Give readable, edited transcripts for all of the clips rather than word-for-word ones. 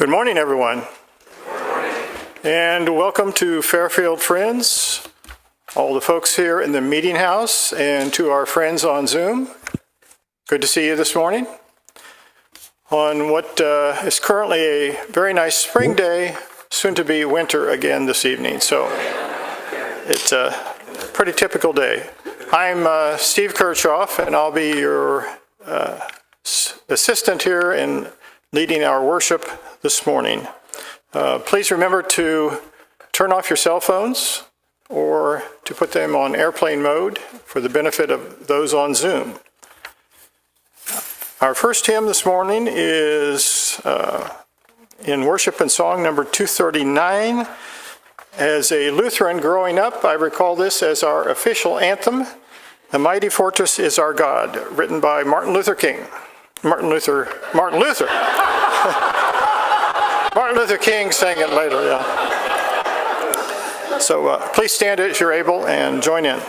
Good morning, everyone. Good morning. And welcome to Fairfield Friends, all the folks here in the meeting house, and to our friends on Zoom. Good to see you this morning on what is currently a very nice spring day, soon to be winter again this evening. So it's a pretty typical day. I'm Steve Kirchhoff, and I'll be your assistant here in leading our worship this morning. Please remember to turn off your cell phones or to put them on airplane mode for the benefit of those on Zoom. Our first hymn this morning is in worship and song number 239. As a Lutheran growing up, I recall this as our official anthem, "The Mighty Fortress is Our God," written by Martin Luther King. Martin Luther King sang it later, yeah. So please stand as you're able and join in.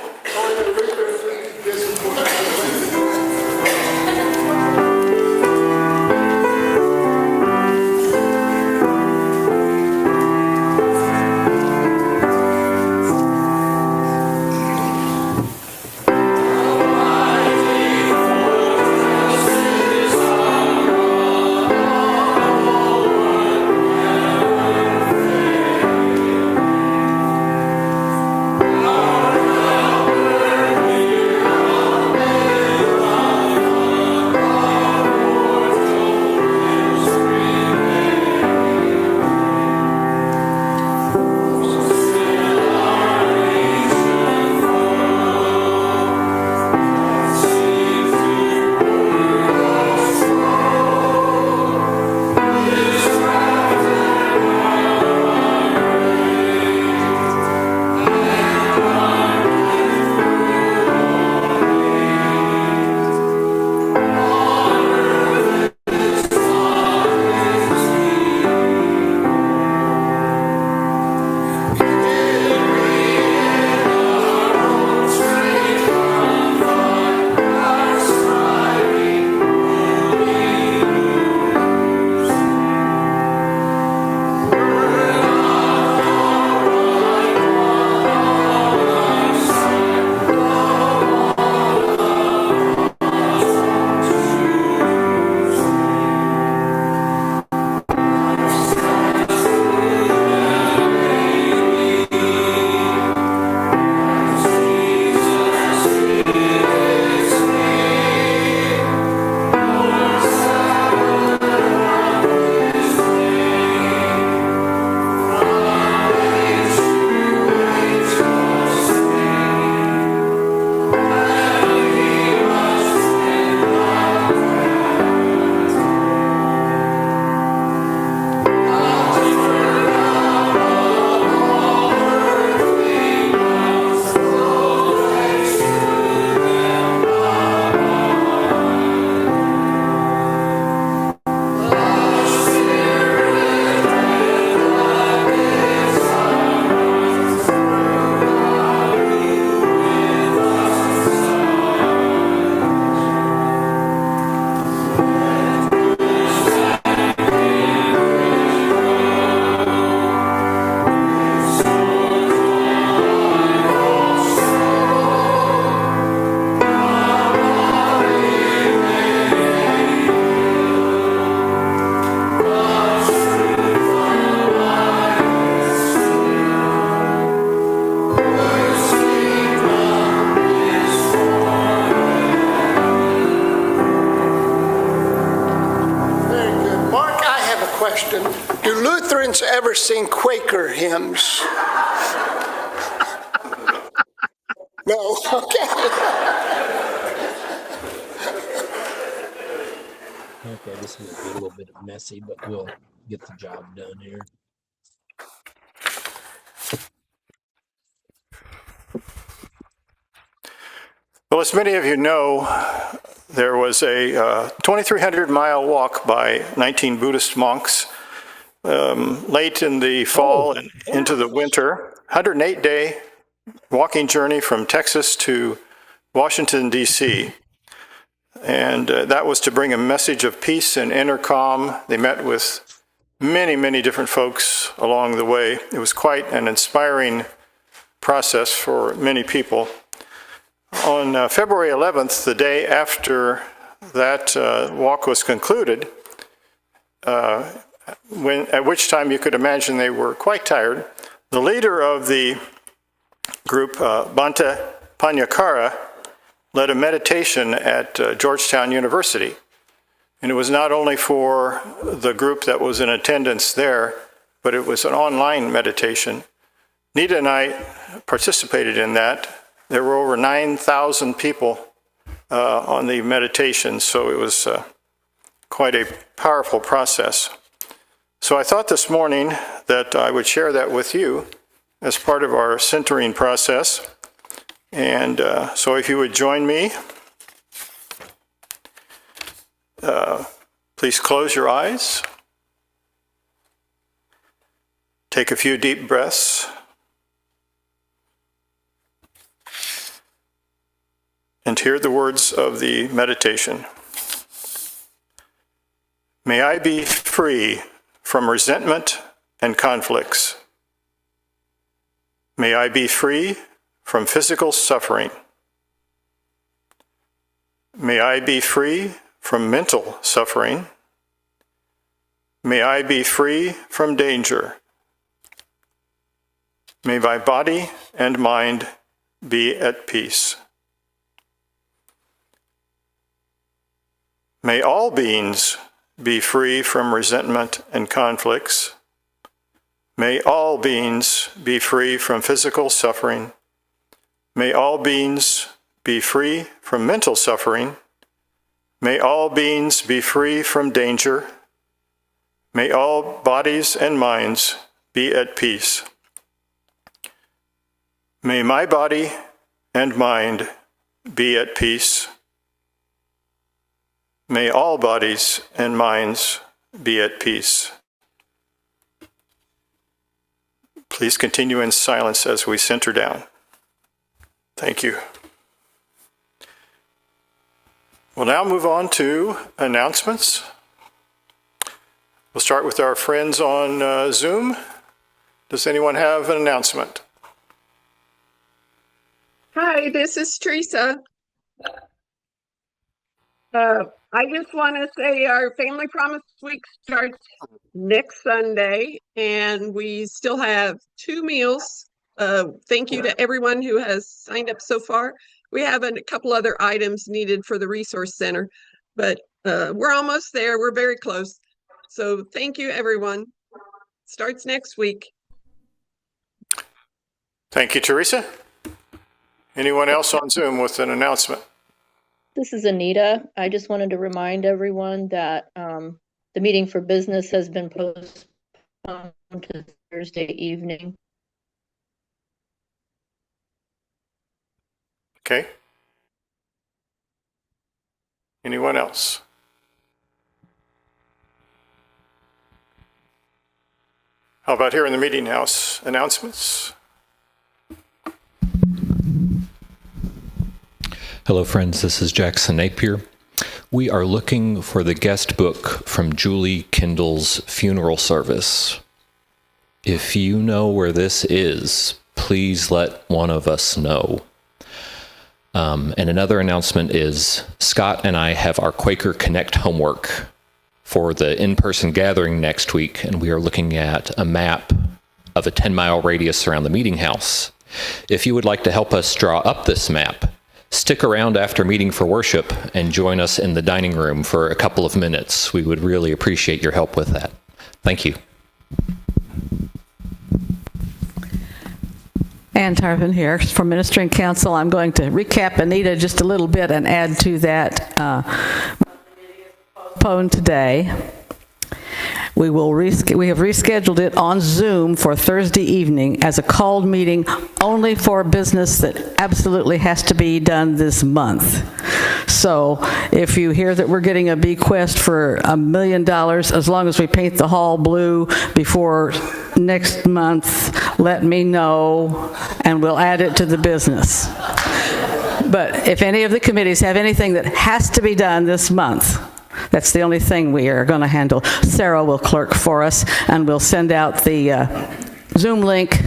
Do Lutherans ever sing Quaker hymns? No? Okay. Okay, this might be a little bit messy, but we'll get the job done here. Well, as many of you know, there was a 2,300-mile walk by 19 Buddhist monks late in the fall and into the winter, 108-day walking journey from Texas to Washington, D.C. And that was to bring a message of peace and inner calm. They met with many, many different folks along the way. It was quite an inspiring process for many people. On February 11th, the day after that walk was concluded, at which time you could imagine they were quite tired, the leader of the group, Bhante Panyakara, led a meditation at Georgetown University. And it was not only for the group that was in attendance there, but it was an online meditation. Nita and I participated in that. There were over 9,000 people on the meditation, so it was quite a powerful process. So I thought this morning that I would share that with you as part of our centering process. And so if you would join me, please close your eyes. Take a few deep breaths. And hear the words of the meditation. May I be free from resentment and conflicts. May I be free from physical suffering. May I be free from mental suffering. May I be free from danger. May my body and mind be at peace. May all beings be free from resentment and conflicts. May all beings be free from physical suffering. May all beings be free from mental suffering. May all beings be free from danger. May all bodies and minds be at peace. May my body and mind be at peace. May all bodies and minds be at peace. Please continue in silence as we center down. Thank you. We'll now move on to announcements. We'll start with our friends on Zoom. Does anyone have an announcement? Hi, this is Teresa. I just want to say our Family Promise Week starts next Sunday, and we still have 2 meals. Thank you to everyone who has signed up so far. We have a couple other items needed for the Resource Center, but we're almost there. We're very close. So thank you, everyone. Starts next week. Thank you, Teresa. Anyone else on Zoom with an announcement? This is Anita. I just wanted to remind everyone that the meeting for business has been postponed to Thursday evening. Okay. Anyone else? How about here in the meeting house? Announcements? Hello friends, this is Jackson Napier. We are looking for the guest book from Julie Kendall's funeral service. If you know where this is, please let one of us know. And another announcement is Scott and I have our Quaker Connect homework for the in-person gathering next week, and we are looking at a map of a 10-mile radius around the meeting house. If you would like to help us draw up this map, stick around after meeting for worship and join us in the dining room for a couple of minutes. We would really appreciate your help with that. Thank you. Ann Tarpon here from Ministering Council. I'm going to recap Anita just a little bit and add to that. Postponed today. We have rescheduled it on Zoom for Thursday evening as a called meeting only for business that absolutely has to be done this month. So if you hear that we're getting a bequest for $1 million, as long as we paint the hall blue before next month, let me know and we'll add it to the business. But if any of the committees have anything that has to be done this month, That's the only thing we are going to handle. Sarah will clerk for us, and we'll send out the Zoom link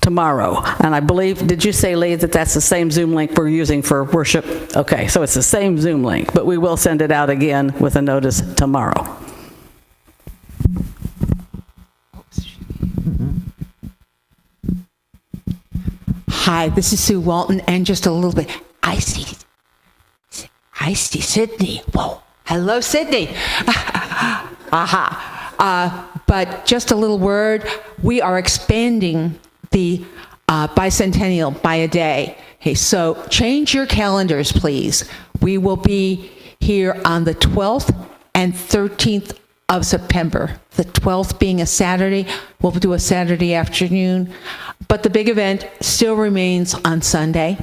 tomorrow. And I believe, did you say, Lee, that that's the same Zoom link we're using for worship? Okay, so it's the same Zoom link, but we will send it out again with a notice tomorrow. Hi, this is Sue Walton, and just a little bit, I see Sydney. Whoa, hello, Sydney. Aha. But just a little word, we are expanding the bicentennial by a day. Okay, so change your calendars, please. We will be here on the 12th and 13th of September. The 12th being a Saturday, we'll do a Saturday afternoon. But the big event still remains on Sunday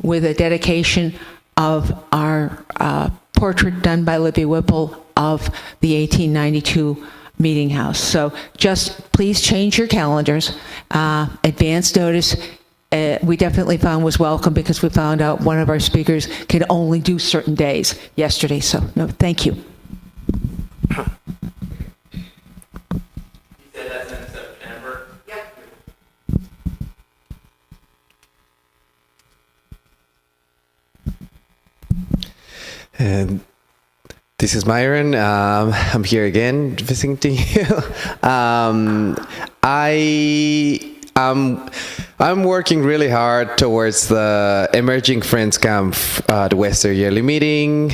with a dedication of our portrait done by Libby Whipple of the 1892 Meeting House. So just please change your calendars. Advance notice, we definitely found was welcome because we found out one of our speakers could only do certain days yesterday. So no, thank you. And this is Myron. I'm here again visiting you. I'm working really hard towards the Emerging Friends Camp at the Western Yearly Meeting.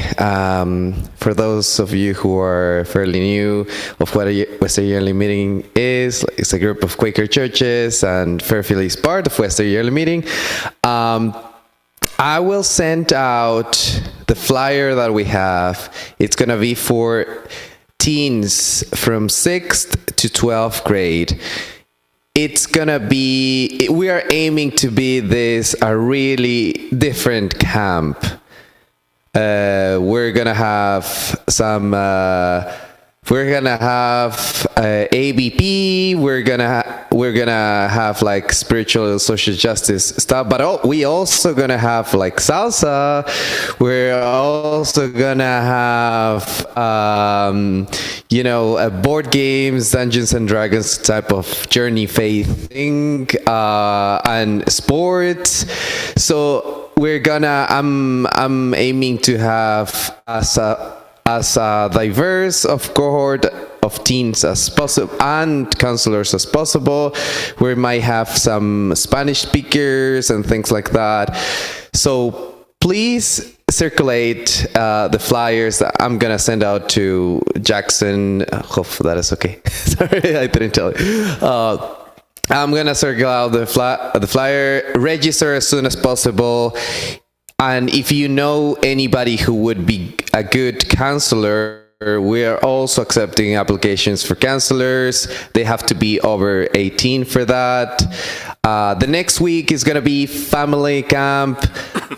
For those of you who are fairly new of what a Western Yearly Meeting is, it's a group of Quaker churches, and Fairfield is part of Western Yearly Meeting. I will send out the flyer that we have. It's going to be for teens from 6th to 12th grade. It's going to be, we are aiming to be a really different camp. We're going to have some, we're going to have ABP, we're going to have like spiritual social justice stuff, but we also going to have like salsa. We're also going to have, board games, Dungeons and Dragons type of journey faith thing, and sports. So I'm aiming to have as a diverse of cohort of teens as possible and counselors as possible. We might have some Spanish speakers and things like that. So please circulate the flyers that I'm gonna send out to Jackson. Hope that is okay. Sorry, I didn't tell you. I'm gonna circle out the flyer. Register as soon as possible. And if you know anybody who would be a good counselor, we are also accepting applications for counselors. They have to be over 18 for that. The next week is going to be family camp.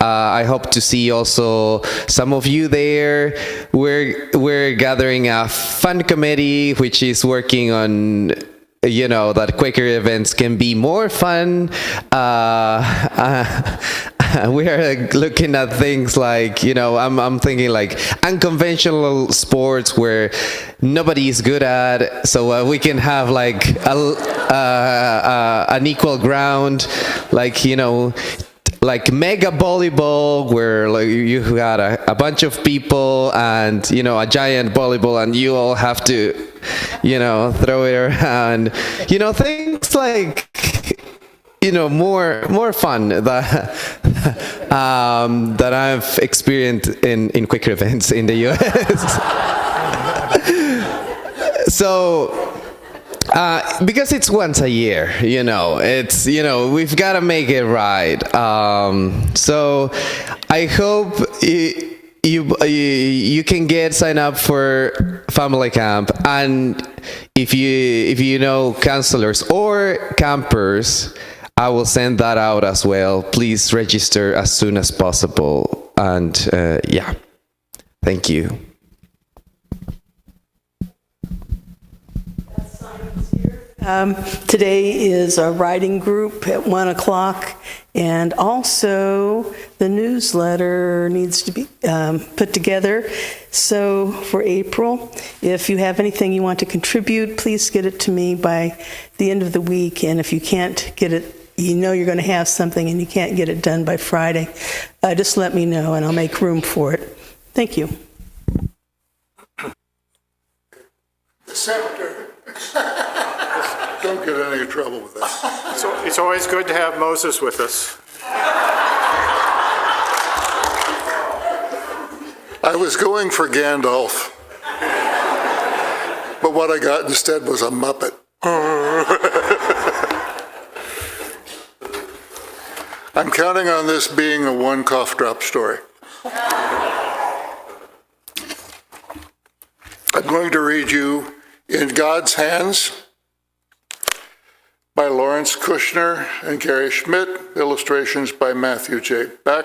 I hope to see also some of you there. We're gathering a fun committee which is working on that Quaker events can be more fun. We are looking at things like, I'm thinking like unconventional sports where nobody is good at, so we can have like an equal ground, like mega volleyball, where like you got a bunch of people and a giant volleyball, and you all have to throw it around, things like more fun that I've experienced in Quaker events in the US. So because it's once a year, it's we've got to make it right. So I hope you can sign up for family camp, and if you know counselors or campers, I will send that out as well. Please register as soon as possible. And thank you. Today is a writing group at 1 o'clock, And also, the newsletter needs to be put together. So for April, if you have anything you want to contribute, please get it to me by the end of the week. And if you can't get it, you know you're going to have something and you can't get it done by Friday, just let me know and I'll make room for it. Thank you. The scepter. Don't get in any trouble with that. So it's always good to have Moses with us. I was going for Gandalf, but what I got instead was a Muppet. I'm counting on this being a one cough drop story. I'm going to read you In God's Hands by Lawrence Kushner and Gary Schmidt, illustrations by Matthew J. Beck.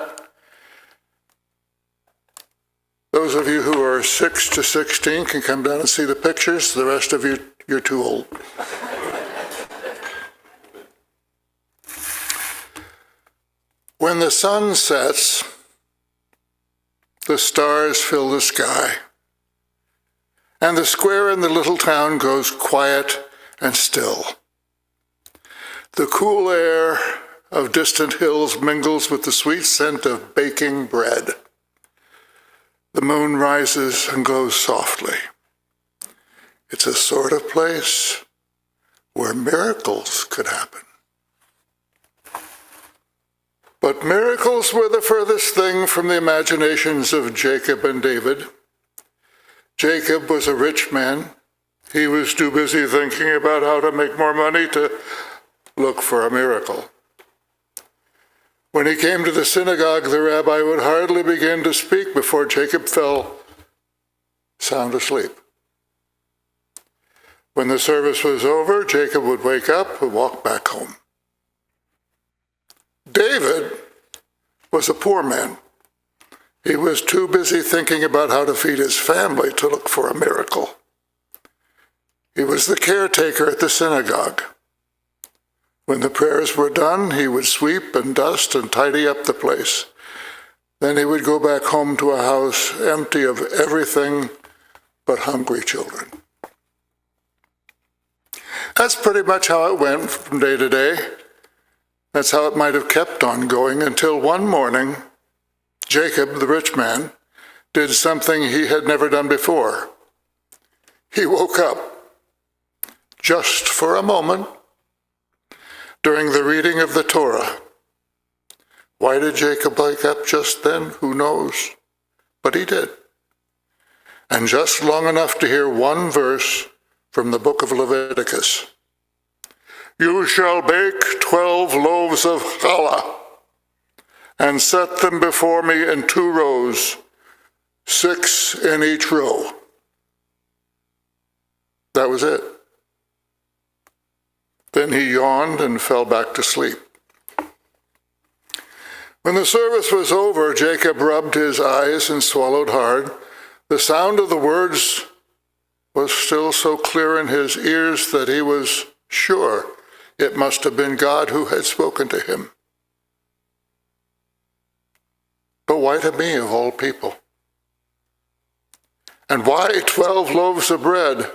Those of you who are 6 to 16 can come down and see the pictures. The rest of you, you're too old. When the sun sets, the stars fill the sky, and the square in the little town goes quiet and still. The cool air of distant hills mingles with the sweet scent of baking bread. The moon rises and glows softly. It's a sort of place where miracles could happen. But miracles were the furthest thing from the imaginations of Jacob and David. Jacob was a rich man. He was too busy thinking about how to make more money to look for a miracle. When he came to the synagogue, the rabbi would hardly begin to speak before Jacob fell sound asleep. When the service was over, Jacob would wake up and walk back home. David was a poor man. He was too busy thinking about how to feed his family to look for a miracle. He was the caretaker at the synagogue. When the prayers were done, he would sweep and dust and tidy up the place. Then he would go back home to a house empty of everything but hungry children. That's pretty much how it went from day to day. That's how it might have kept on going until one morning, Jacob, the rich man, did something he had never done before. He woke up, just for a moment, during the reading of the Torah. Why did Jacob wake up just then? Who knows? But he did. And just long enough to hear one verse from the book of Leviticus. You shall bake 12 loaves of challah and set them before me in 2 rows, 6 in each row. That was it. Then he yawned and fell back to sleep. When the service was over, Jacob rubbed his eyes and swallowed hard. The sound of the words was still so clear in his ears that he was sure it must have been God who had spoken to him. But why to me, of all people? And why 12 loaves of bread?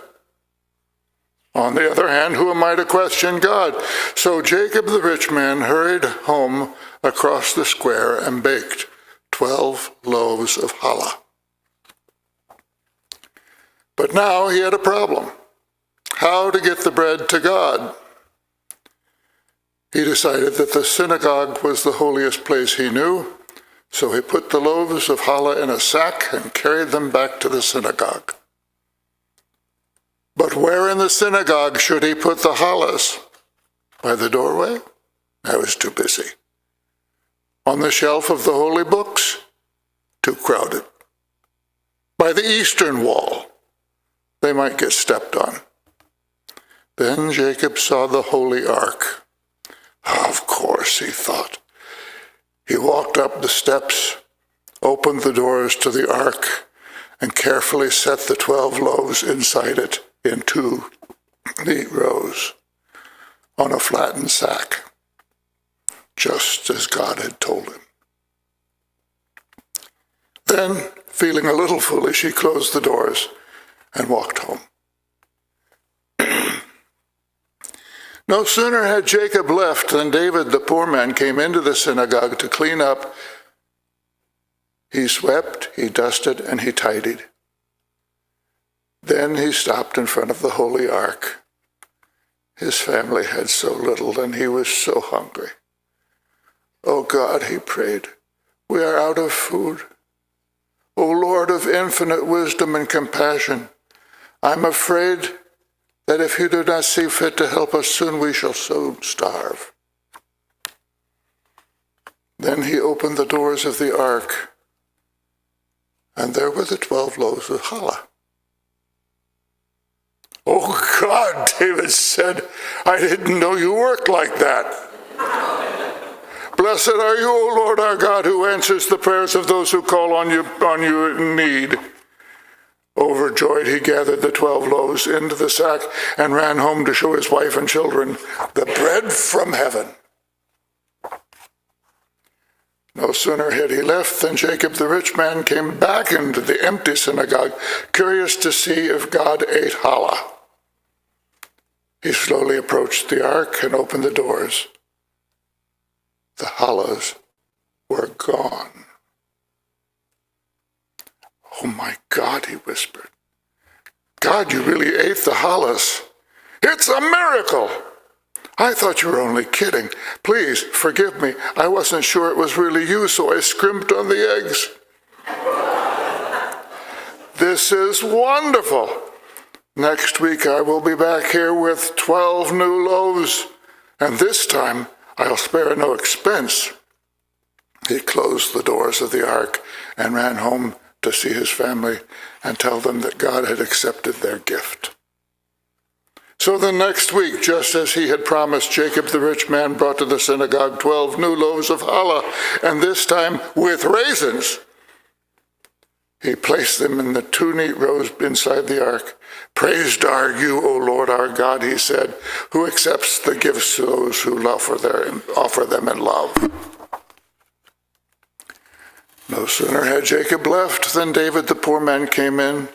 On the other hand, who am I to question God? So Jacob the rich man hurried home across the square and baked 12 loaves of challah. But now he had a problem. How to get the bread to God? He decided that the synagogue was the holiest place he knew, so he put the loaves of challah in a sack and carried them back to the synagogue. But where in the synagogue should he put the challahs? By the doorway? I was too busy. On the shelf of the holy books? Too crowded. By the eastern wall? They might get stepped on. Then Jacob saw the holy ark. Of course, he thought. He walked up the steps, opened the doors to the ark, and carefully set the 12 loaves inside it in 2 neat rows on a flattened sack. just as God had told him. Then, feeling a little foolish, he closed the doors and walked home. No sooner had Jacob left than David the poor man came into the synagogue to clean up. He swept, he dusted, and he tidied. Then he stopped in front of the Holy Ark. His family had so little, and he was so hungry. "Oh God," he prayed, "we are out of food. O Lord of infinite wisdom and compassion, I'm afraid that if you do not see fit to help us soon, we shall soon starve." Then he opened the doors of the ark, and there were the 12 loaves of challah. "Oh God," David said, "I didn't know you worked like that. Blessed are you, O Lord our God, who answers the prayers of those who call on you in need." Overjoyed, he gathered the 12 loaves into the sack and ran home to show his wife and children the bread from heaven. No sooner had he left than Jacob the rich man came back into the empty synagogue, curious to see if God ate challah. He slowly approached the ark and opened the doors. The challahs were gone. "Oh my God," he whispered. "God, you really ate the challahs. It's a miracle. I thought you were only kidding. Please forgive me. I wasn't sure it was really you, so I scrimped on the eggs." "This is wonderful. Next week I will be back here with 12 new loaves, and this time I'll spare no expense." He closed the doors of the ark and ran home to see his family and tell them that God had accepted their gift. So the next week, just as he had promised, Jacob the rich man brought to the synagogue 12 new loaves of challah, and this time with raisins. He placed them in the 2 neat rows inside the ark. "Praised are you, O Lord our God," he said, "who accepts the gifts to those who offer them in love." No sooner had Jacob left than David the poor man came in.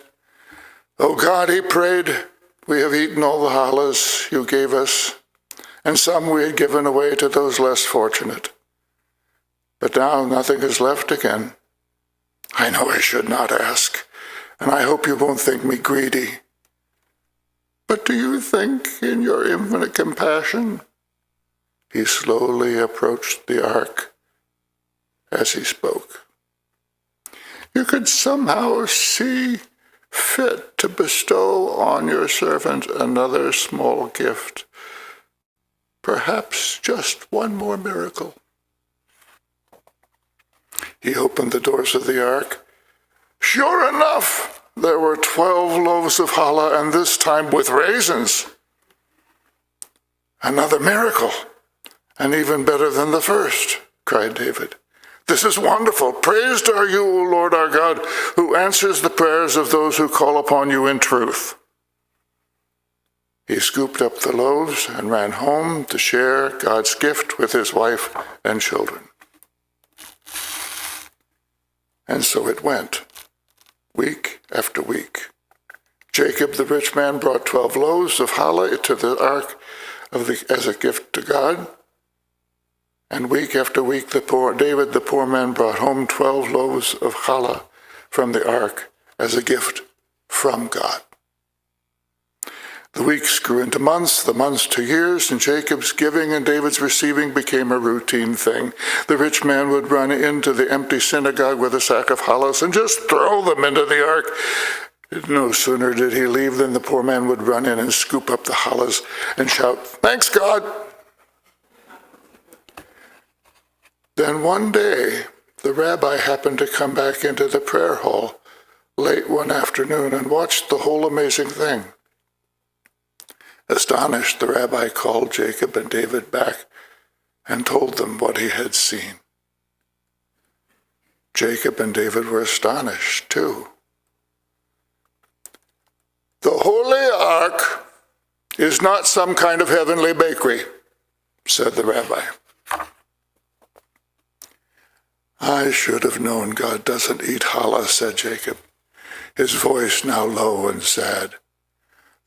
"O God," he prayed, "we have eaten all the challahs you gave us, and some we had given away to those less fortunate. But now nothing is left again. I know I should not ask, and I hope you won't think me greedy. But do you think in your infinite compassion?" He slowly approached the ark as he spoke. "You could somehow see fit to bestow on your servant another small gift, perhaps just one more miracle." He opened the doors of the ark. Sure enough, there were 12 loaves of challah, and this time with raisins. "Another miracle, and even better than the first," cried David. "This is wonderful. Praised are you, O Lord our God, who answers the prayers of those who call upon you in truth." He scooped up the loaves and ran home to share God's gift with his wife and children. And so it went, week after week. Jacob the rich man brought 12 loaves of challah to the ark as a gift to God. And week after week, David the poor man brought home 12 loaves of challah from the ark as a gift from God. The weeks grew into months, the months to years, and Jacob's giving and David's receiving became a routine thing. The rich man would run into the empty synagogue with a sack of challahs and just throw them into the ark. No sooner did he leave than the poor man would run in and scoop up the challahs and shout, "Thanks, God!" Then one day, the rabbi happened to come back into the prayer hall late one afternoon and watched the whole amazing thing. Astonished, the rabbi called Jacob and David back and told them what he had seen. Jacob and David were astonished, too. "The Holy Ark is not some kind of heavenly bakery," said the rabbi. I should have known God doesn't eat challah, said Jacob, his voice now low and sad.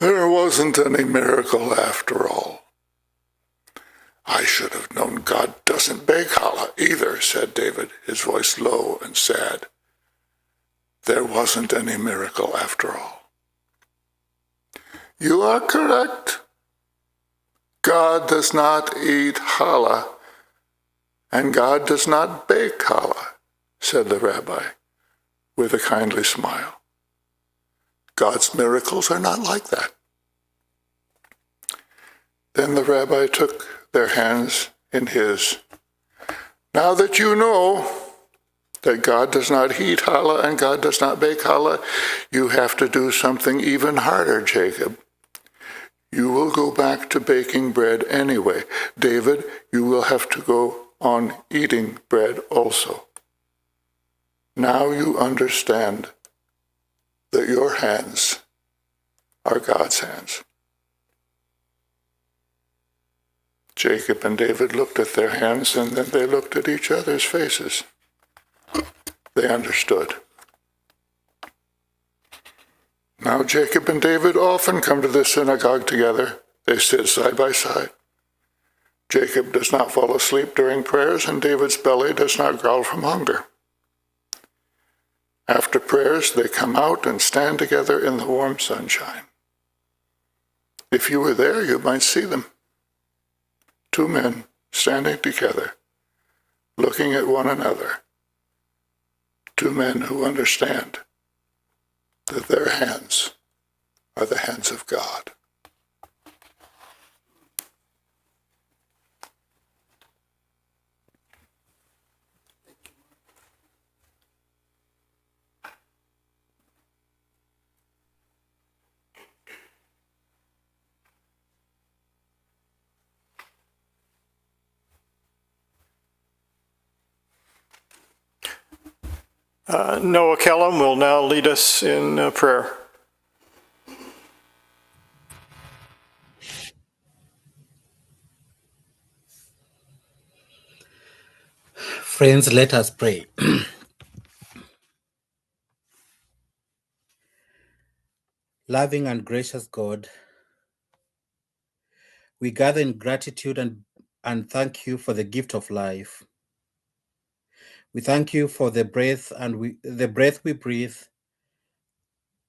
There wasn't any miracle after all. I should have known God doesn't bake challah either, said David, his voice low and sad. There wasn't any miracle after all. You are correct. God does not eat challah, and God does not bake challah, said the rabbi with a kindly smile. God's miracles are not like that. Then the rabbi took their hands in his. Now that you know that God does not heat challah and God does not bake challah, you have to do something even harder, Jacob. You will go back to baking bread anyway. David, you will have to go on eating bread also. Now you understand that your hands are God's hands. Jacob and David looked at their hands, and then they looked at each other's faces. They understood. Now Jacob and David often come to the synagogue together. They sit side by side. Jacob does not fall asleep during prayers, and David's belly does not growl from hunger. After prayers, they come out and stand together in the warm sunshine. If you were there, you might see them. Two men standing together, looking at one another. Two men who understand that their hands are the hands of God. Noah Kellum will now lead us in prayer. Friends, let us pray. Loving and gracious God, we gather in gratitude and thank you for the gift of life. We thank you for the breath the breath we breathe,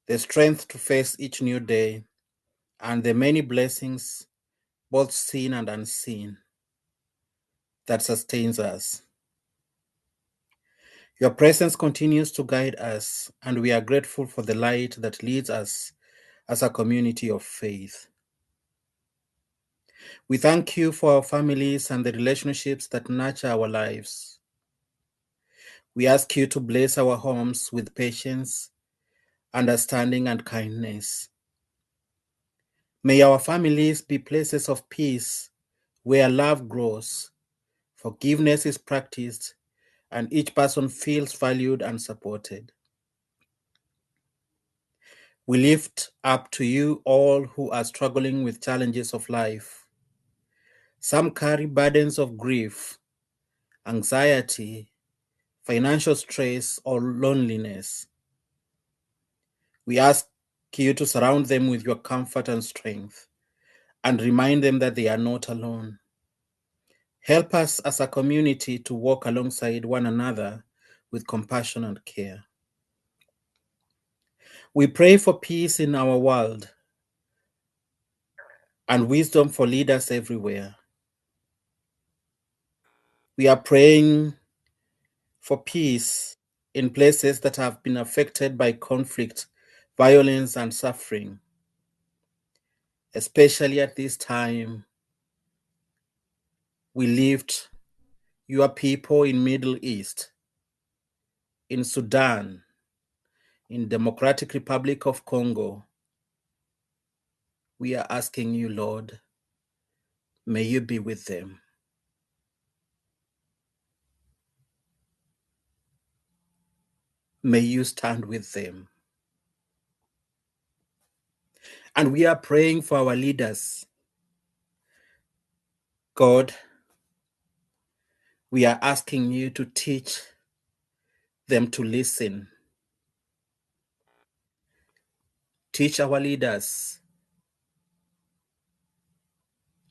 the strength to face each new day, and the many blessings, both seen and unseen, that sustains us. Your presence continues to guide us, and we are grateful for the light that leads us as a community of faith. We thank you for our families and the relationships that nurture our lives. We ask you to bless our homes with patience, understanding, and kindness. May our families be places of peace where love grows, forgiveness is practiced, and each person feels valued and supported. We lift up to you all who are struggling with challenges of life. Some carry burdens of grief, anxiety, financial stress, or loneliness. We ask you to surround them with your comfort and strength and remind them that they are not alone. Help us as a community to walk alongside one another with compassion and care. We pray for peace in our world and wisdom for leaders everywhere. We are praying for peace in places that have been affected by conflict, violence, and suffering. Especially at this time, we lift your people in Middle East, in Sudan, in Democratic Republic of Congo. We are asking you, Lord, may you be with them. May you stand with them. And we are praying for our leaders. God, we are asking you to teach them to listen. Teach our leaders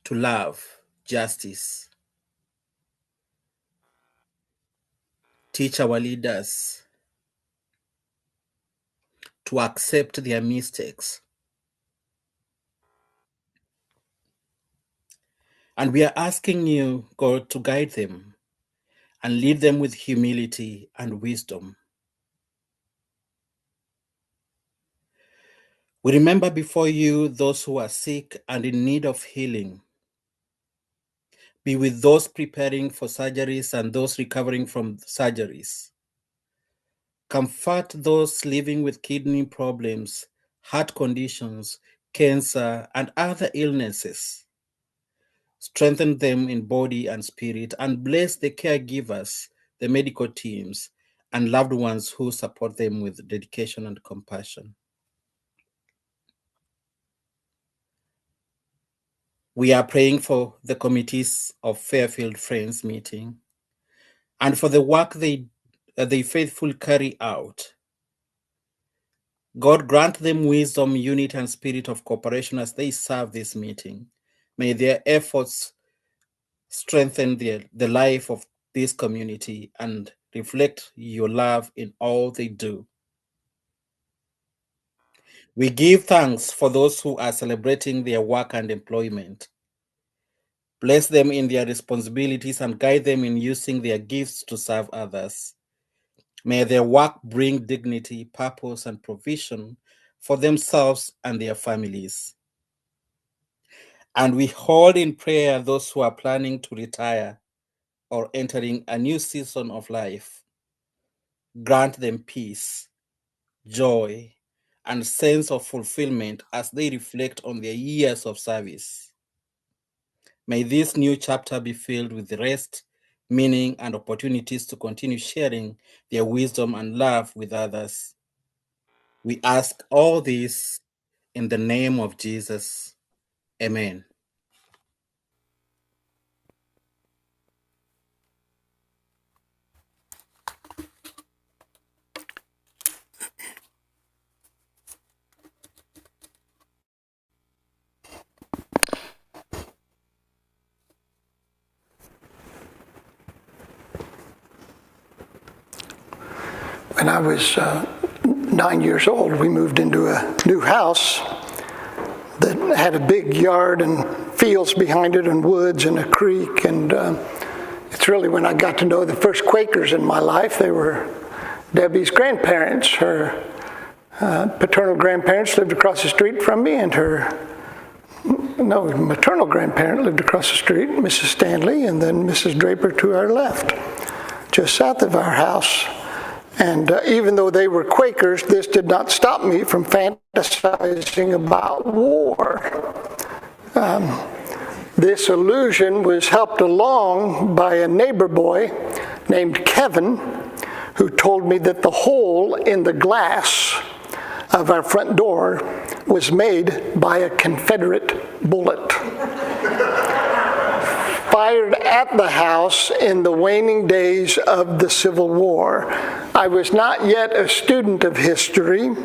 to love justice. Teach our leaders to accept their mistakes. And we are asking you, God, to guide them and lead them with humility and wisdom. We remember before you those who are sick and in need of healing. Be with those preparing for surgeries and those recovering from surgeries. Comfort those living with kidney problems, heart conditions, cancer, and other illnesses. Strengthen them in body and spirit, and bless the caregivers, the medical teams, and loved ones who support them with dedication and compassion. We are praying for the committees of Fairfield Friends meeting and for the work they faithfully carry out. God grant them wisdom, unity, and spirit of cooperation as they serve this meeting. May their efforts strengthen the life of this community and reflect your love in all they do. We give thanks for those who are celebrating their work and employment. Bless them in their responsibilities and guide them in using their gifts to serve others. May their work bring dignity, purpose, and provision for themselves and their families. And we hold in prayer those who are planning to retire or entering a new season of life. Grant them peace, joy, and sense of fulfillment as they reflect on their years of service. May this new chapter be filled with rest, meaning, and opportunities to continue sharing their wisdom and love with others. We ask all this in the name of Jesus. Amen. When I was 9 years old, we moved into a new house that had a big yard and fields behind it and woods and a creek. And it's really when I got to know the first Quakers in my life. They were Debbie's grandparents. Her paternal grandparents lived across the street from me, and her maternal grandparent lived across the street, Mrs. Stanley, and then Mrs. Draper to our left, just south of our house. And even though they were Quakers, this did not stop me from fantasizing about war. This illusion was helped along by a neighbor boy named Kevin, who told me that the hole in the glass of our front door was made by a Confederate bullet fired at the house in the waning days of the Civil War. I was not yet a student of history,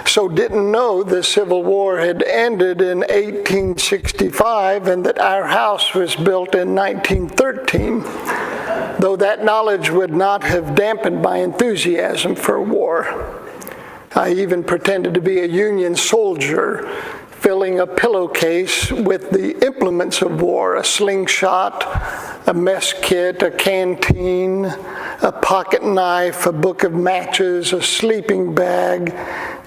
so didn't know the Civil War had ended in 1865 and that our house was built in 1913, though that knowledge would not have dampened my enthusiasm for war. I even pretended to be a Union soldier, filling a pillowcase with the implements of war, a slingshot, a mess kit, a canteen, a pocket knife, a book of matches, a sleeping bag,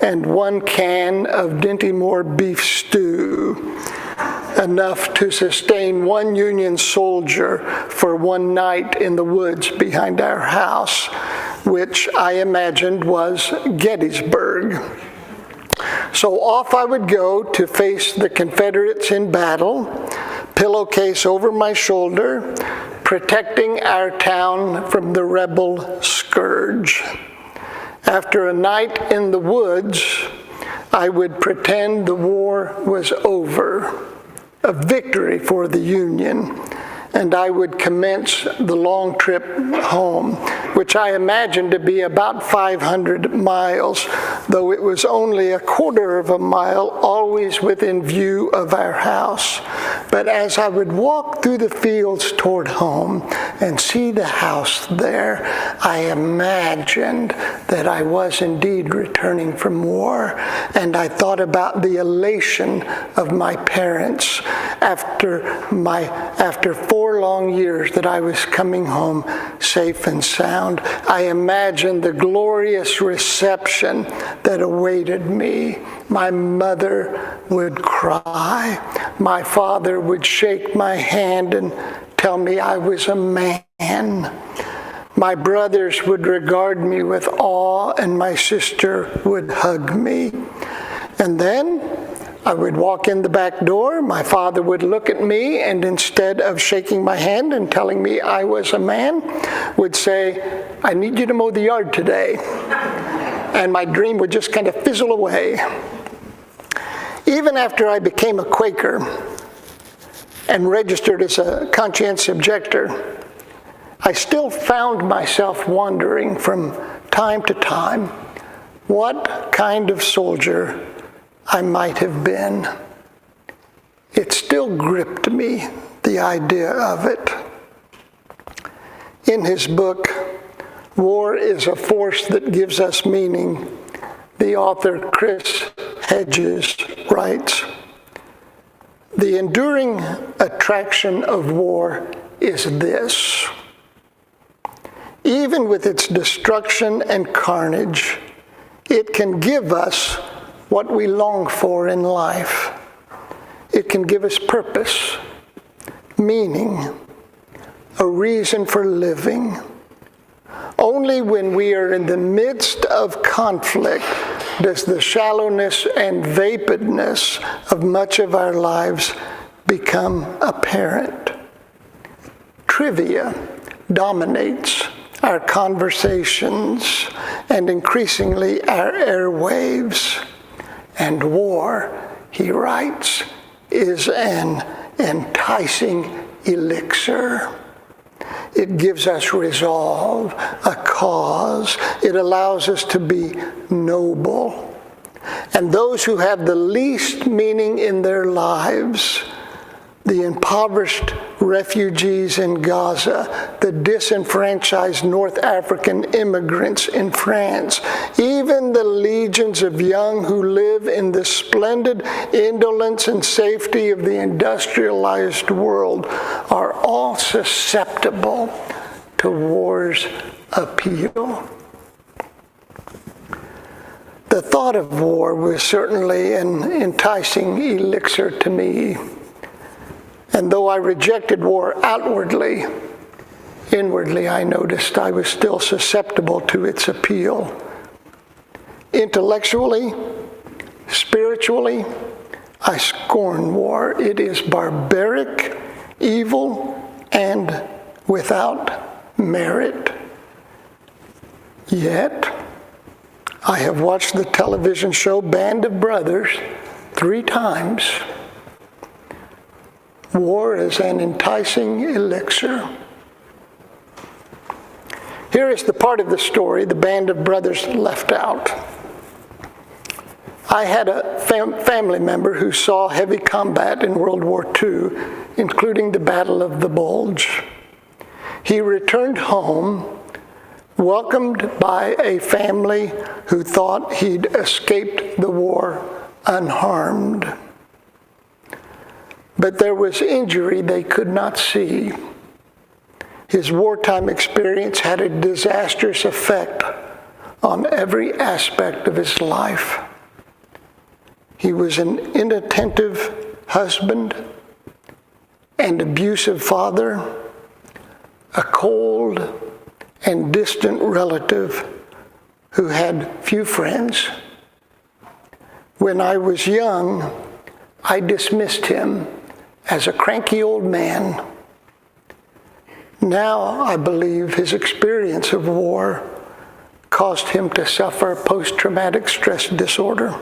and 1 can of Dinty Moore beef stew, enough to sustain 1 Union soldier for 1 night in the woods behind our house, which I imagined was Gettysburg. So off I would go to face the Confederates in battle, pillowcase over my shoulder, protecting our town from the rebel scourge. After a night in the woods, I would pretend the war was over, a victory for the Union, and I would commence the long trip home, which I imagined to be about 500 miles, though it was only a quarter of a mile, always within view of our house. But as I would walk through the fields toward home and see the house there, I imagined that I was indeed returning from war, and I thought about the elation of my parents after 4 long years that I was coming home safe and sound. I imagined the glorious reception that awaited me. My mother would cry. My father would shake my hand and tell me I was a man. My brothers would regard me with awe, and my sister would hug me. And then I would walk in the back door. My father would look at me, and instead of shaking my hand and telling me I was a man, would say, "I need you to mow the yard today." And my dream would just kind of fizzle away. Even after I became a Quaker and registered as a conscientious objector, I still found myself wondering from time to time what kind of soldier I might have been. It still gripped me, the idea of it. In his book, War is a Force That Gives Us Meaning, the author Chris Hedges writes, "The enduring attraction of war is this. Even with its destruction and carnage, it can give us what we long for in life. It can give us purpose, meaning, a reason for living. Only when we are in the midst of conflict does the shallowness and vapidness of much of our lives become apparent. Trivia dominates our conversations and increasingly our airwaves. And war," he writes, "is an enticing elixir. It gives us resolve, a cause. It allows us to be noble. And those who have the least meaning in their lives, the impoverished refugees in Gaza, the disenfranchised North African immigrants in France, even the legions of young who live in the splendid indolence and safety of the industrialized world, are all susceptible to war's appeal." The thought of war was certainly an enticing elixir to me. And though I rejected war outwardly, inwardly I noticed I was still susceptible to its appeal. Intellectually, spiritually, I scorn war. It is barbaric, evil, and without merit. Yet, I have watched the television show Band of Brothers 3 times. War is an enticing elixir. Here is the part of the story the Band of Brothers left out. I had a family member who saw heavy combat in World War II, including the Battle of the Bulge. He returned home, welcomed by a family who thought he'd escaped the war unharmed. But there was injury they could not see. His wartime experience had a disastrous effect on every aspect of his life. He was an inattentive husband, an abusive father, a cold and distant relative who had few friends. When I was young, I dismissed him as a cranky old man. Now I believe his experience of war caused him to suffer post-traumatic stress disorder,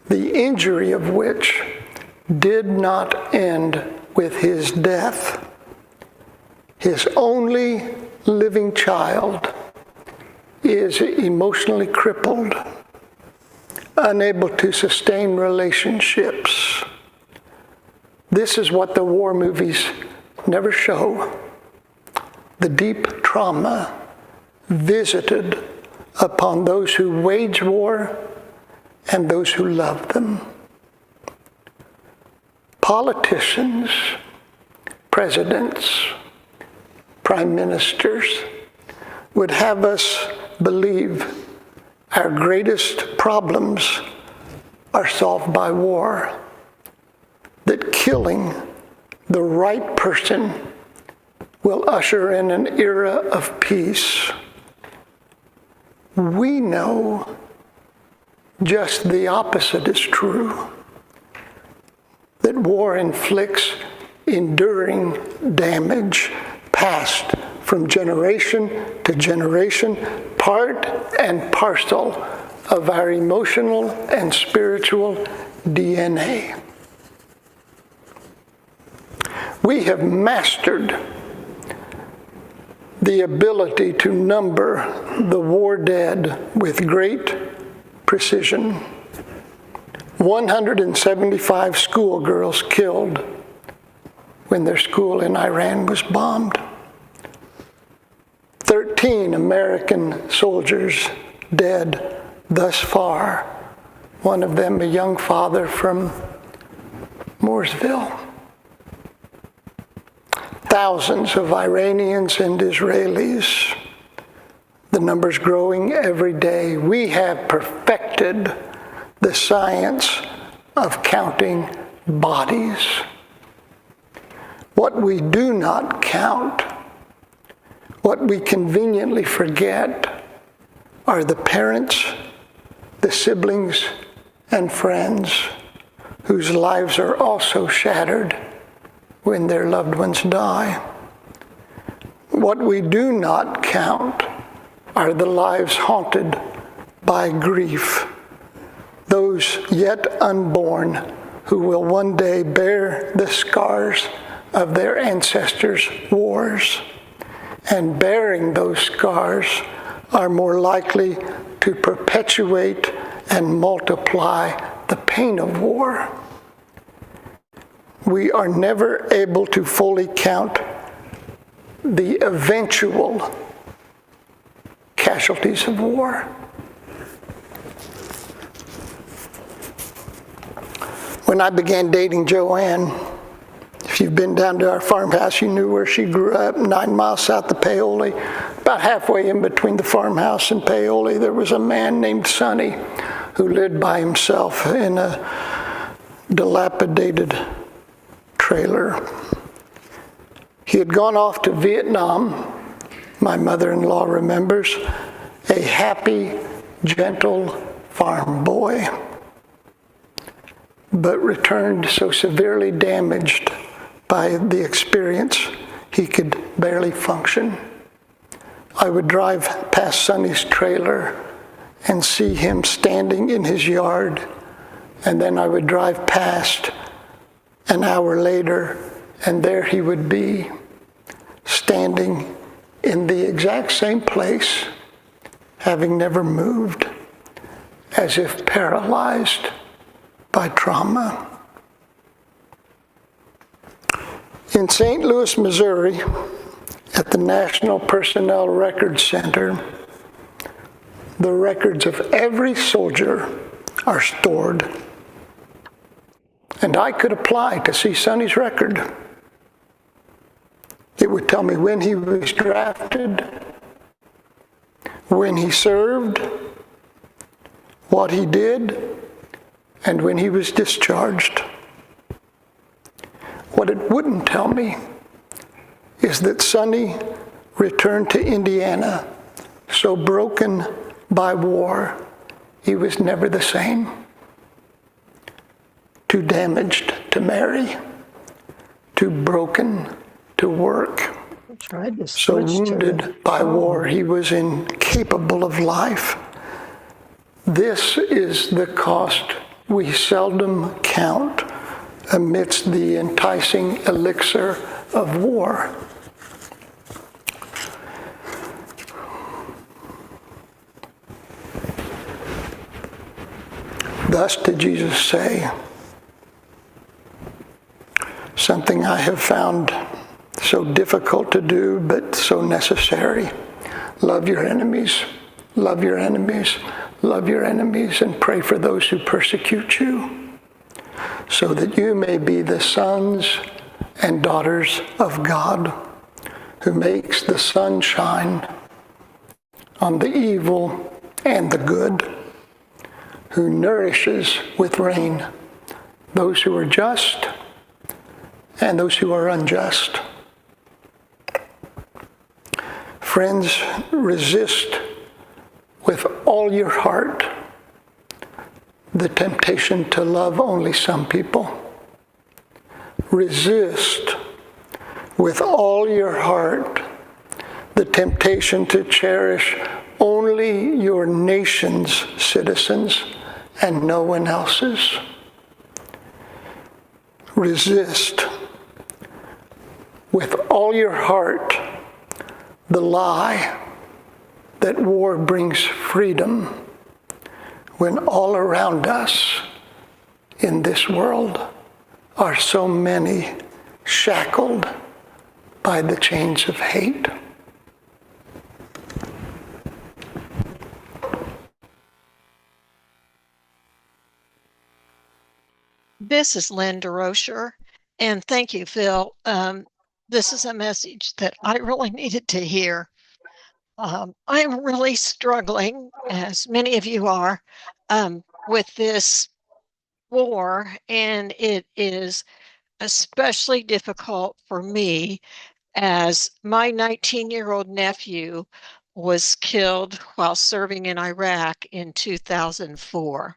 the injury of which did not end with his death. His only living child is emotionally crippled, unable to sustain relationships. This is what the war movies never show. The deep trauma visited upon those who wage war and those who love them. Politicians, presidents, prime ministers would have us believe our greatest problems are solved by war, that killing the right person will usher in an era of peace. We know just the opposite is true, that war inflicts enduring damage passed from generation to generation, part and parcel of our emotional and spiritual DNA. We have mastered the ability to number the war dead with great precision. 175 schoolgirls killed when their school in Iran was bombed. 13 American soldiers dead thus far, one of them a young father from Mooresville. Thousands of Iranians and Israelis, the numbers growing every day. We have perfected the science of counting bodies. What we do not count, what we conveniently forget, are the parents, the siblings, and friends whose lives are also shattered when their loved ones die. What we do not count are the lives haunted by grief, those yet unborn who will one day bear the scars of their ancestors' wars, and bearing those scars are more likely to perpetuate and multiply the pain of war. We are never able to fully count the eventual casualties of war. When I began dating Joanne, if you've been down to our farmhouse, you knew where she grew up, 9 miles south of Paoli. About halfway in between the farmhouse and Paoli, there was a man named Sonny who lived by himself in a dilapidated trailer. He had gone off to Vietnam, my mother-in-law remembers, a happy, gentle farm boy, but returned so severely damaged by the experience he could barely function. I would drive past Sonny's trailer and see him standing in his yard, and then I would drive past an hour later, and there he would be, standing in the exact same place, having never moved, as if paralyzed by trauma. In St. Louis, Missouri, at the National Personnel Records Center, the records of every soldier are stored. And I could apply to see Sonny's record. It would tell me when he was drafted, when he served, what he did, and when he was discharged. What it wouldn't tell me is that Sonny returned to Indiana so broken by war, he was never the same. Too damaged to marry, too broken to work, so wounded by war, he was incapable of life. This is the cost we seldom count amidst the enticing elixir of war. thus did Jesus say, something I have found so difficult to do, but so necessary. Love your enemies, love your enemies, love your enemies, and pray for those who persecute you, so that you may be the sons and daughters of God, who makes the sun shine on the evil and the good, who nourishes with rain those who are just and those who are unjust. Friends, resist with all your heart the temptation to love only some people. Resist with all your heart the temptation to cherish only your nation's citizens and no one else's. Resist with all your heart the lie that war brings freedom, when all around us in this world are so many shackled by the chains of hate. This is Lynn DeRocher, and thank you, Phil. This is a message that I really needed to hear. I'm really struggling, as many of you are, with this war, and it is especially difficult for me as my 19-year-old nephew was killed while serving in Iraq in 2004.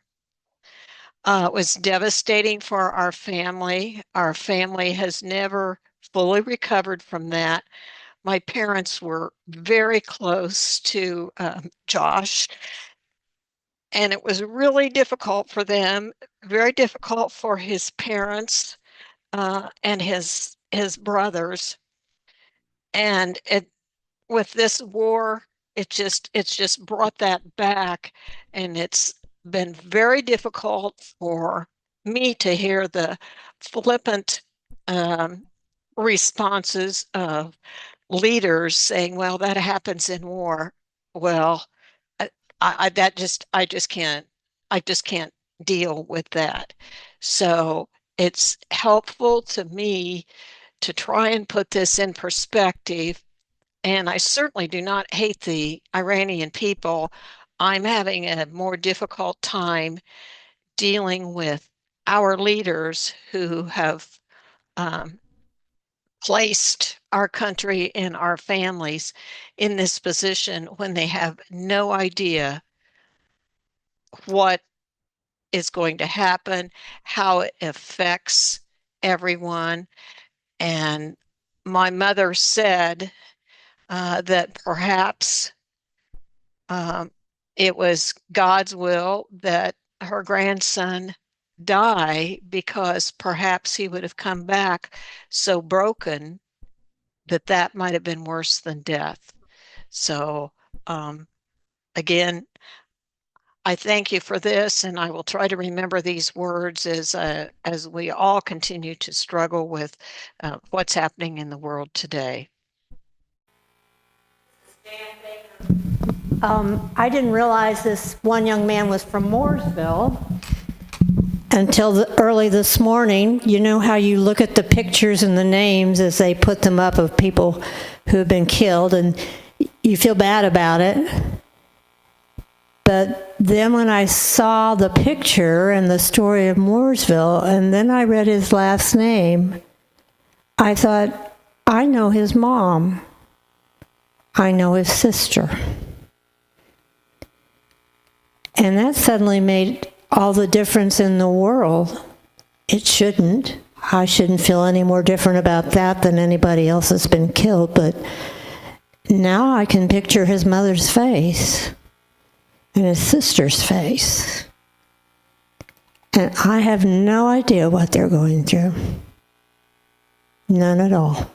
It was devastating for our family. Our family has never fully recovered from that. My parents were very close to Josh, and it was really difficult for them, very difficult for his parents and his brothers. And with this war, it's just brought that back, and it's been very difficult for me to hear the flippant responses of leaders saying, "Well, that happens in war." Well, I just can't deal with that. So it's helpful to me to try and put this in perspective. And I certainly do not hate the Iranian people. I'm having a more difficult time dealing with our leaders who have placed our country and our families in this position when they have no idea what is going to happen, how it affects everyone. And my mother said that perhaps it was God's will that her grandson die, because perhaps he would have come back so broken that that might have been worse than death. So again, I thank you for this, and I will try to remember these words as we all continue to struggle with what's happening in the world today. I didn't realize this one young man was from Mooresville until early this morning. You know how you look at the pictures and the names as they put them up of people who have been killed, and you feel bad about it. But then when I saw the picture and the story of Mooresville, and then I read his last name, I thought, I know his mom. I know his sister. And that suddenly made all the difference in the world. It shouldn't. I shouldn't feel any more different about that than anybody else that's been killed. But now I can picture his mother's face and his sister's face. And I have no idea what they're going through. None at all.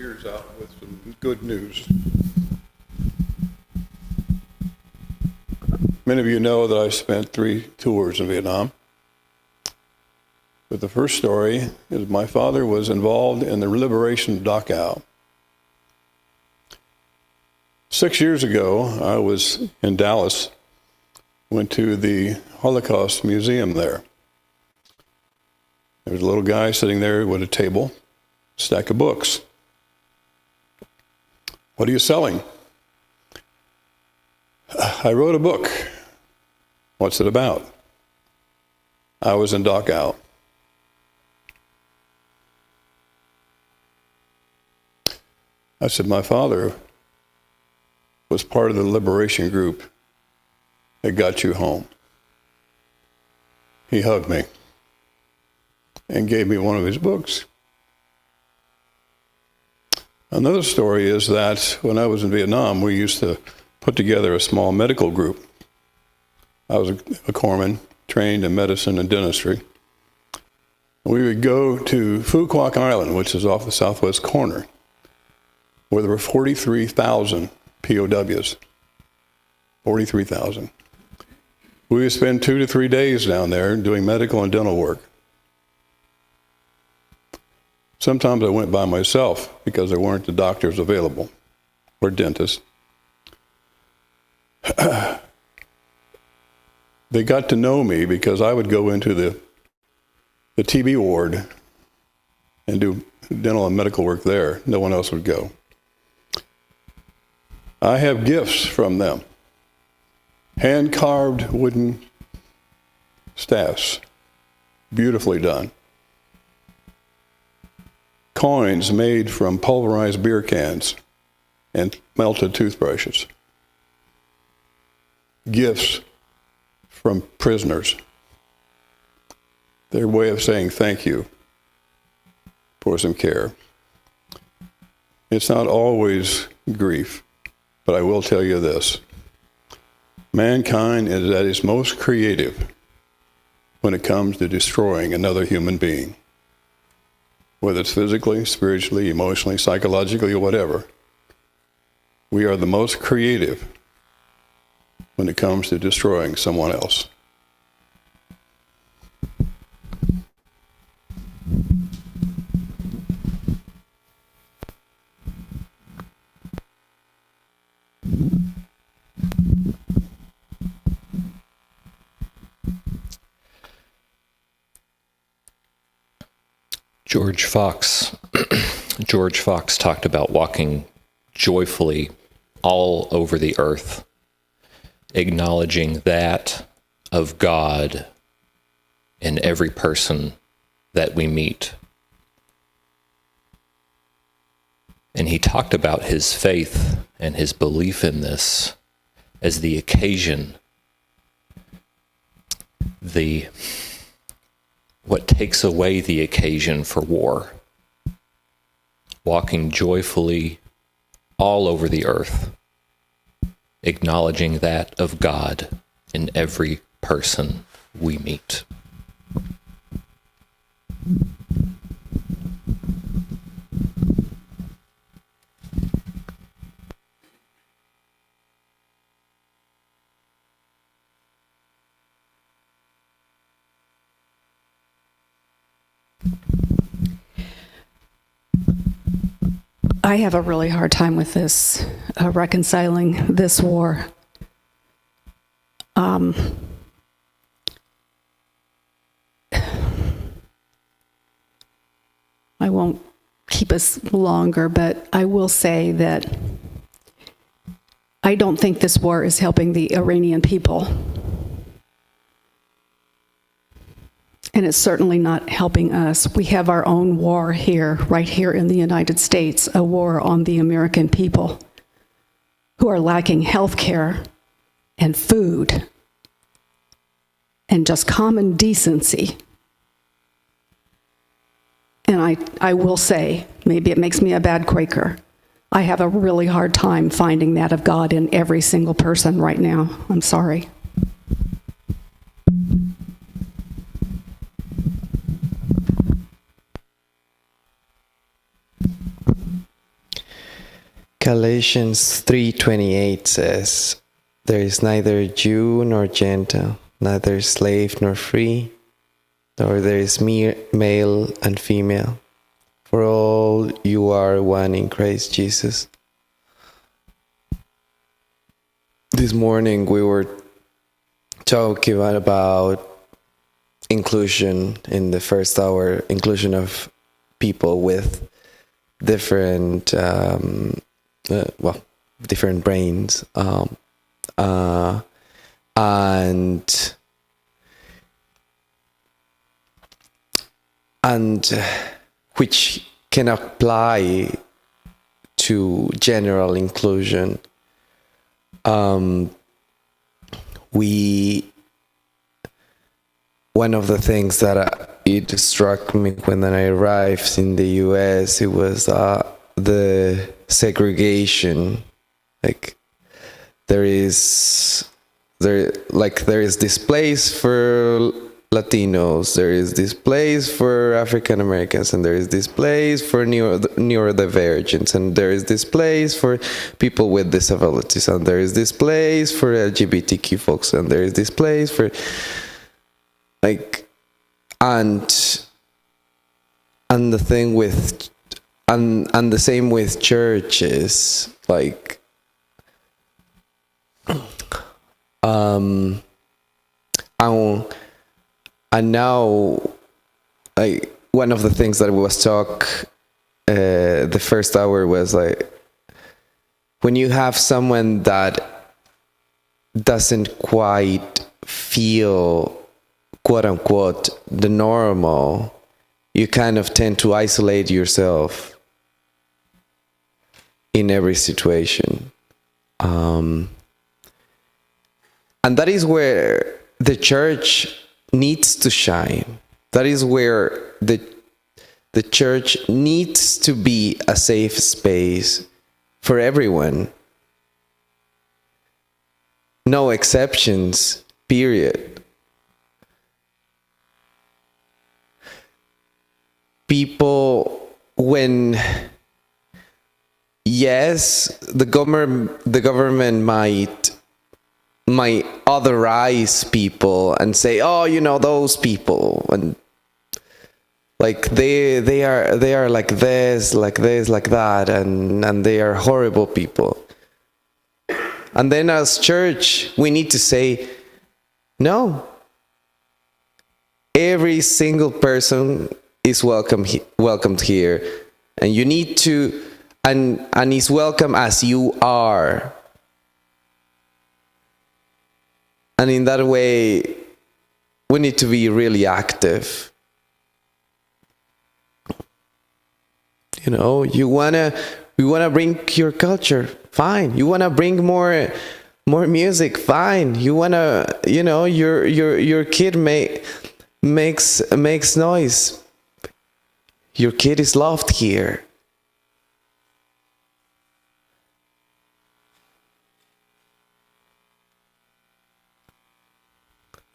ears out with some good news. Many of you know that I spent 3 tours in Vietnam. But the first story is my father was involved in the liberation of Dachau. 6 years ago, I was in Dallas, went to the Holocaust Museum there. There was a little guy sitting there with a table, stack of books. What are you selling? I wrote a book. What's it about? I was in Dachau. I said, my father was part of the liberation group that got you home. He hugged me and gave me one of his books. Another story is that when I was in Vietnam, we used to put together a small medical group. I was a corpsman, trained in medicine and dentistry. We would go to Phu Quoc Island, which is off the southwest corner, where there were 43,000 POWs. 43,000. We would spend 2 to 3 days down there doing medical and dental work. Sometimes I went by myself because there weren't the doctors available, or dentists. They got to know me because I would go into the TB ward and do dental and medical work there. No one else would go. I have gifts from them. Hand-carved wooden staffs, beautifully done. Coins made from pulverized beer cans and melted toothbrushes. Gifts from prisoners. Their way of saying thank you for some care. It's not always grief, but I will tell you this. Mankind is at its most creative when it comes to destroying another human being. Whether it's physically, spiritually, emotionally, psychologically, or whatever. We are the most creative when it comes to destroying someone else. George Fox talked about walking joyfully all over the earth, acknowledging that of God in every person that we meet. And he talked about his faith and his belief in this as the occasion, what takes away the occasion for war. Walking joyfully all over the earth, acknowledging that of God in every person we meet. I have a really hard time with this, reconciling this war. I won't keep us longer, but I will say that I don't think this war is helping the Iranian people. And it's certainly not helping us. We have our own war here, right here in the United States, a war on the American people who are lacking health care and food and just common decency. And I will say, maybe it makes me a bad Quaker, I have a really hard time finding that of God in every single person right now. I'm sorry. Galatians 3:28 says, "There is neither Jew nor Gentile, neither slave nor free, nor there is male and female. For all you are one in Christ Jesus." This morning we were talking about inclusion in the first hour, inclusion of people with different, different brains, and which can apply to general inclusion. One of the things that it struck me when I arrived in the US, it was the segregation. Like there is this place for Latinos, there is this place for African Americans, and there is this place for neurodivergents, and there is this place for people with disabilities, and there is this place for LGBTQ folks, and there is this place for and the thing with and the same with churches, and now, one of the things that was talked the first hour was when you have someone that doesn't quite feel, quote unquote, the normal, you kind of tend to isolate yourself in every situation. And that is where the church needs to shine. That is where the church needs to be a safe space for everyone. No exceptions, period. People, yes, the government might otherize people and say, oh, those people, and they are like this, like that, and they are horrible people. And then as church, we need to say, no, every single person is welcomed here, and you need to, and is welcome as you are. And in that way, we need to be really active. You wanna bring your culture, fine. You wanna bring more music, fine. You wanna, your kid makes noise. Your kid is loved here.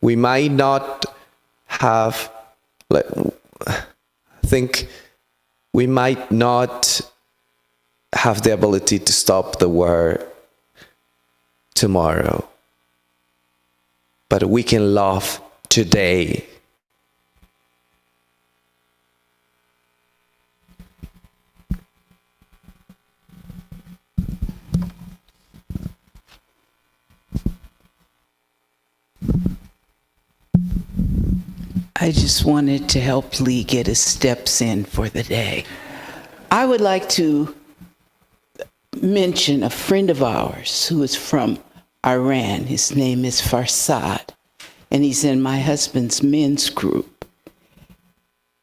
We might not have, we might not have the ability to stop the war tomorrow, but we can love today. I just wanted to help Lee get his steps in for the day. I would like to mention a friend of ours who is from Iran. His name is Farsad, and he's in my husband's men's group.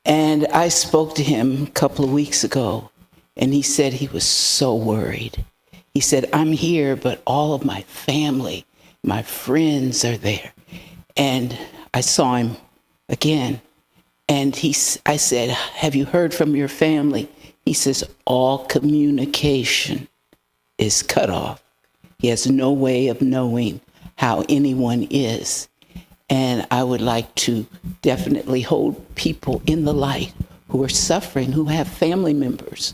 And I spoke to him a couple of weeks ago, and he said he was so worried. He said, I'm here, but all of my family, my friends are there. And I saw him again, and I said, have you heard from your family? He says, all communication is cut off. He has no way of knowing how anyone is. And I would like to definitely hold people in the light who are suffering, who have family members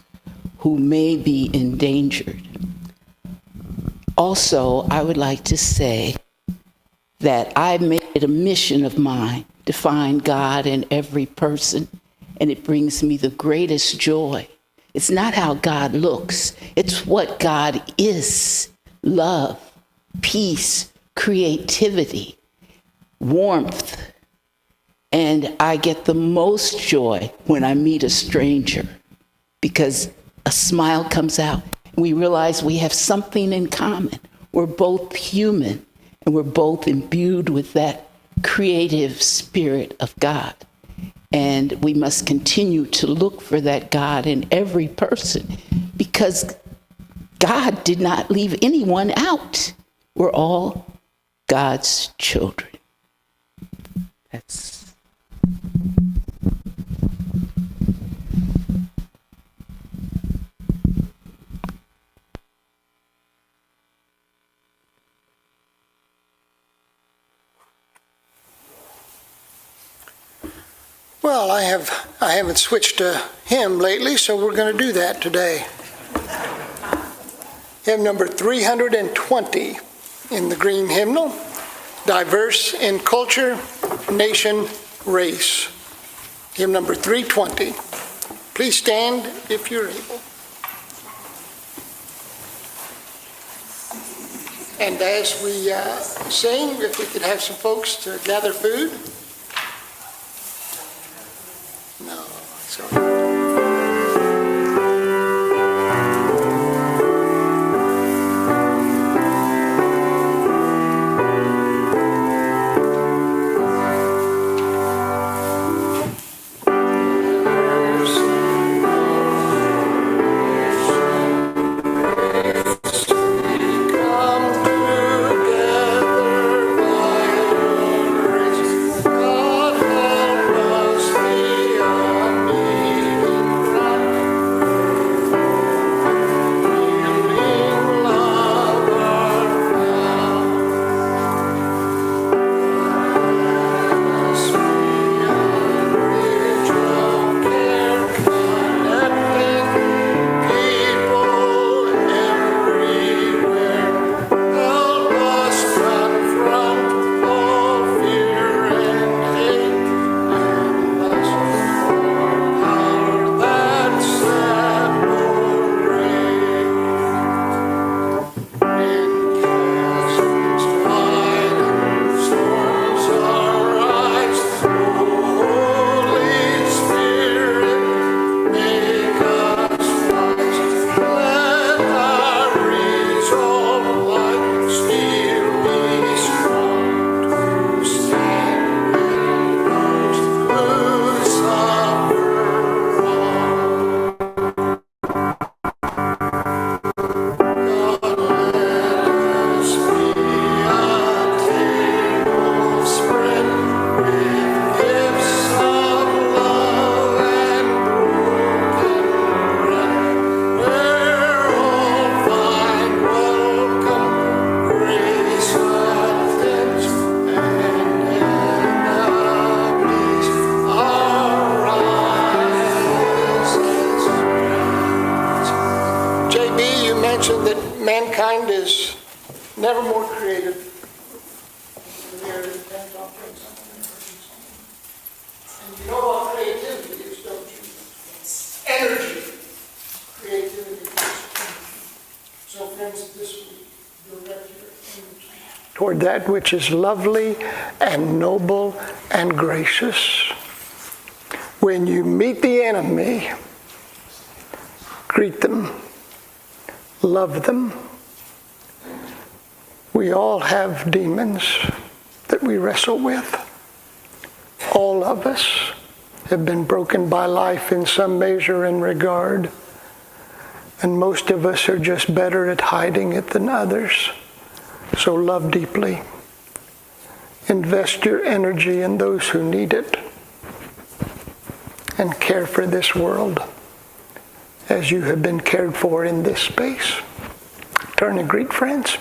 who may be endangered. Also, I would like to say that I made it a mission of mine to find God in every person, and it brings me the greatest joy. It's not how God looks, it's what God is: love, peace, creativity, warmth. And I get the most joy when I meet a stranger, because a smile comes out. We realize we have something in common. We're both human, and we're both imbued with that creative spirit of God. And we must continue to look for that God in every person, because God did not leave anyone out. We're all God's children. That's Well, I haven't switched to hymn lately, so we're going to do that today. Hymn number 320 in the green hymnal, Diverse in Culture, Nation, Race. Hymn number 320. Please stand if you're able. And as we sing, if we could have some folks to gather food. No, sorry. Mankind is never more creative. And you know what creativity is, don't you? Energy. Creativity is energy. So friends, this week, direct your energy toward that which is lovely and noble and gracious. When you meet the enemy, greet them. Love them. We all have demons that we wrestle with. All of us have been broken by life in some measure and regard. And most of us are just better at hiding it than others. So love deeply. Invest your energy in those who need it. And care for this world as you have been cared for in this space. Turn and greet friends.